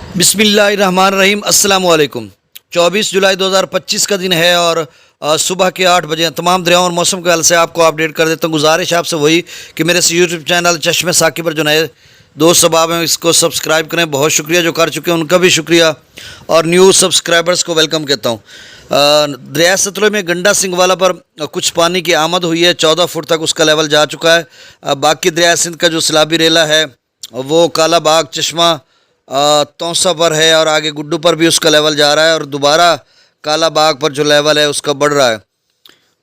बिस्मिल्लाहिर्रहमानिर्रहीम अस्सलाम वालेकुम। 24 जुलाई 2025 का दिन है और सुबह के 8 बजे तमाम दरियाओं और मौसम के हाल से आपको अपडेट कर देता हूँ। गुजारिश आपसे वही कि मेरे इस यूट्यूब चैनल चश्मे साकी पर जो नए दोस्त सबाब हैं इसको सब्सक्राइब करें। बहुत शुक्रिया जो कर चुके हैं उनका भी शुक्रिया और न्यू सब्सक्राइबर्स को वेलकम कहता हूँ। दरिया सतलुज में गंडा सिंह वाला पर कुछ पानी की आमद हुई है, 14 फुट तक उसका लेवल जा चुका है। बाकी दरिया सिंध का जो सैलाबी रेला है वो काला बाग चश्मा तौसा पर है और आगे गुड्डू पर भी उसका लेवल जा रहा है और दोबारा काला बाग पर जो लेवल है उसका बढ़ रहा है।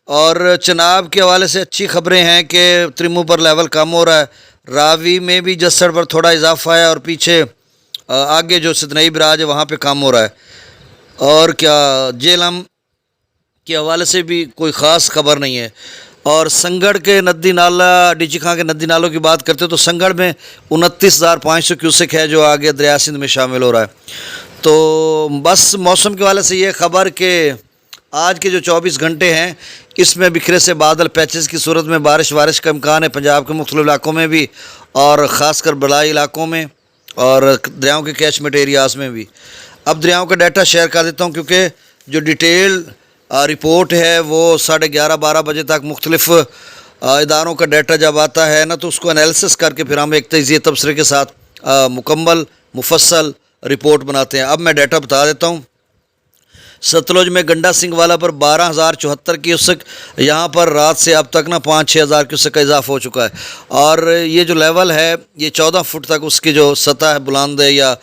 और चनाब के हवाले से अच्छी खबरें हैं कि त्रिमू पर लेवल कम हो रहा है, रावी में भी जस्सड़ पर थोड़ा इजाफा है और पीछे आगे जो सिदनई बराज है वहाँ पे कम हो रहा है। और क्या जेलम के हवाले से भी कोई ख़ास खबर नहीं है। और संगड़ के नदी नाला डीची खां के नदी नालों की बात करते हो तो संगड़ में 29,500 क्यूसेक है जो आगे दरिया सिंध में शामिल हो रहा है। तो बस मौसम के हवाले से ये खबर कि आज के जो 24 घंटे हैं इसमें बिखरे से बादल पैचेस की सूरत में बारिश का इम्कान है पंजाब के मुख्तलिफ इलाकों में भी और ख़ासकर बलाई इलाकों में और दरियाओं के कैचमेंट एरियाज़ में भी। अब दरियाओं का डाटा शेयर कर देता हूँ क्योंकि जो डिटेल रिपोर्ट है वो 11:30-12 बजे तक मुख्तलिफ इदारों का डाटा जब आता है ना तो उसको एनालिसिस करके फिर हम एक तजिए तबसरे के साथ मुकम्मल मुफस्सल रिपोर्ट बनाते हैं। अब मैं डाटा बता देता हूँ। सतलुज में गंडा सिंह वाला पर 12,074 क्यूसेक, यहाँ पर रात से अब तक ना 5-6 हज़ार क्यूसेक का इजाफा हो चुका है और ये जो लेवल है ये 14 फुट तक उसकी जो सतह है बुलंद है या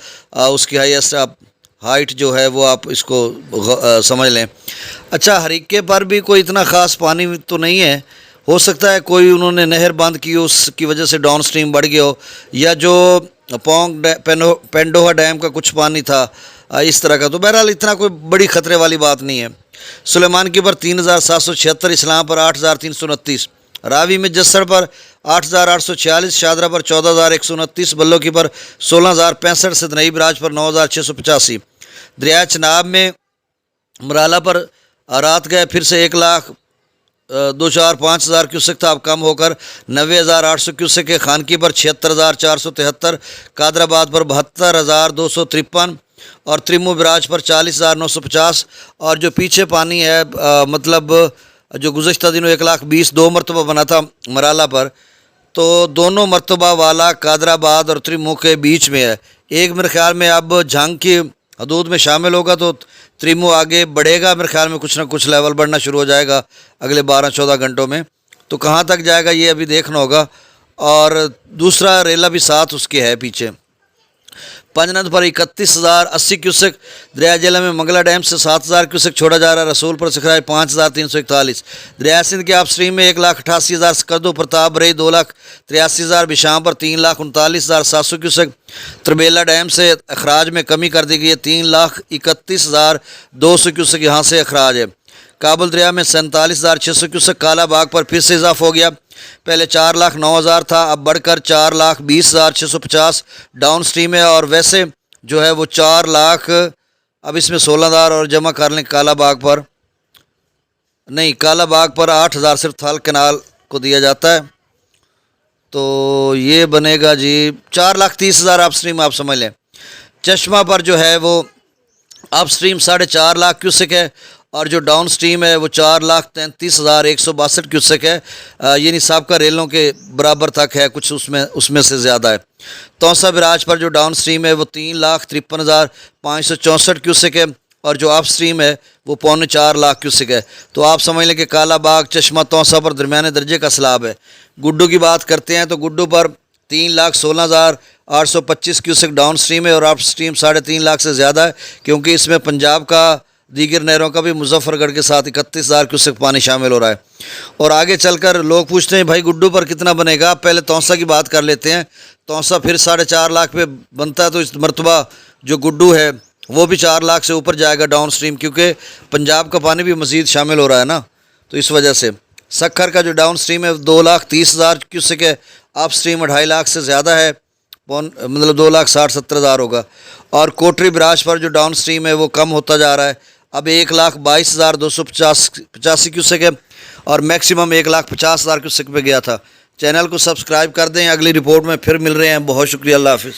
उसकी हाईएस्ट आप हाइट जो है वो आप इसको समझ लें। अच्छा, हरीके पर भी कोई इतना ख़ास पानी तो नहीं है, हो सकता है कोई उन्होंने नहर बंद की उसकी वजह से डाउन स्ट्रीम बढ़ गया हो या जो पोंग पेंडोहा डैम का कुछ पानी था इस तरह का। तो बहरहाल इतना कोई बड़ी ख़तरे वाली बात नहीं है। सुलेमान की पर 3,776, इस्लाम पर 8,329, रावी में जस्सड़ पर 8,846, शादरा पर 14,129, बल्लो की पर 16,065, सिदनई बराज पर 9,685। दरिया चनाब में मराला पर रात गए फिर से 1,02,4-5,000 क्यूसेक था, अब कम होकर 90,800 क्यूसेक है। खानकी पर 76,473, कादराबाद पर 72,253 और त्रिमू बराज पर 40,950। और जो पीछे पानी है मतलब जो गुज़श्ता दिनों 1,20,000 2 मरतबा बना था मराला पर, तो दोनों मरतबा वाला कादराबाद और त्रिमू के बीच में है। एक मेरे ख्याल में अब जंग की हदूद में शामिल होगा तो त्रिमू आगे बढ़ेगा, मेरे ख्याल में कुछ ना कुछ लेवल बढ़ना शुरू हो जाएगा अगले 12-14 घंटों में। तो कहाँ तक जाएगा ये अभी देखना होगा। और दूसरा रेला भी साथ उसके है पीछे। पंजनद पर 31,080 क्यूसेक, दरिया जिला में मंगला डैम से 7,000 क्यूसेक छोड़ा जा रहा है। रसूल पर सिखराई 5,341, दरिया सिंध के आप स्ट्रीम में 1,88,000, सकरदो प्रताप रही 2,83,000, बिशाम पर 3,39,700 क्यूसेक। तरबेला डैम से अखराज में कमी कर दी गई है, 3,31,200 क्यूसेक यहाँ से अखराज है। काबुल दरिया में 47,600 क्यूसेक, काला बाग पर फिर से इजाफा हो गया, पहले 4,09,000 था अब बढ़कर 4,20,650 डाउन स्ट्रीम है। और वैसे जो है वो 4 लाख, अब इसमें 16,000 और जमा कर लें काला बाग पर, नहीं काला बाग पर 8,000 सिर्फ थल कैनाल को दिया जाता है, तो ये बनेगा जी 4,30,000 अप स्ट्रीम आप समझ लें। चश्मा पर जो है वो अप स्ट्रीम 4.5 लाख क्यूसेक है और जो डाउन स्ट्रीम है वो 4,33,162 क्यूसेक है, यानी सबका रेलों के बराबर तक है, कुछ उसमें से ज़्यादा है। तौसा बराज पर जो डाउन स्ट्रीम है वो 3,53,564 क्यूसेक है और जो अप स्ट्रीम है वो 3.25 लाख क्यूसेक है। तो आप समझ लें कि काला बाग चश्मा तौसा पर दरमियाने दर्जे का सैलाब है। गुड्डू की बात करते हैं तो गुड्डू पर 3,16,825 क्यूसेक डाउन स्ट्रीम है और अप स्ट्रीम 3.5 लाख से ज़्यादा है क्योंकि इसमें पंजाब का दीगर नहरों का भी मुजफ्फरगढ़ के साथ 31,000 क्यूसेक पानी शामिल हो रहा है। और आगे चलकर लोग पूछते हैं भाई गुड्डू पर कितना बनेगा, पहले तौसा की बात कर लेते हैं। तौसा फिर 4.5 लाख पे बनता है तो इस मरतबा जो गुड्डू है वो भी 4 लाख से ऊपर जाएगा डाउन स्ट्रीम क्योंकि पंजाब का पानी भी मज़ीद शामिल हो रहा है ना, तो इस वजह से। सक्खर का जो डाउन स्ट्रीम है 2,30,000 क्यूसेक है, अप स्ट्रीम 2.5 लाख से ज़्यादा है, मतलब 2,60,70,000 होगा। और कोटरी बराज पर जो डाउन स्ट्रीम है वो कम होता जा रहा है, अब 1,22,285 क्यूसेक है और मैक्सिमम 1,50,000 क्यूसेक पे गया था। चैनल को सब्सक्राइब कर दें। अगली रिपोर्ट में फिर मिल रहे हैं। बहुत शुक्रिया, अल्लाह हाफिज़।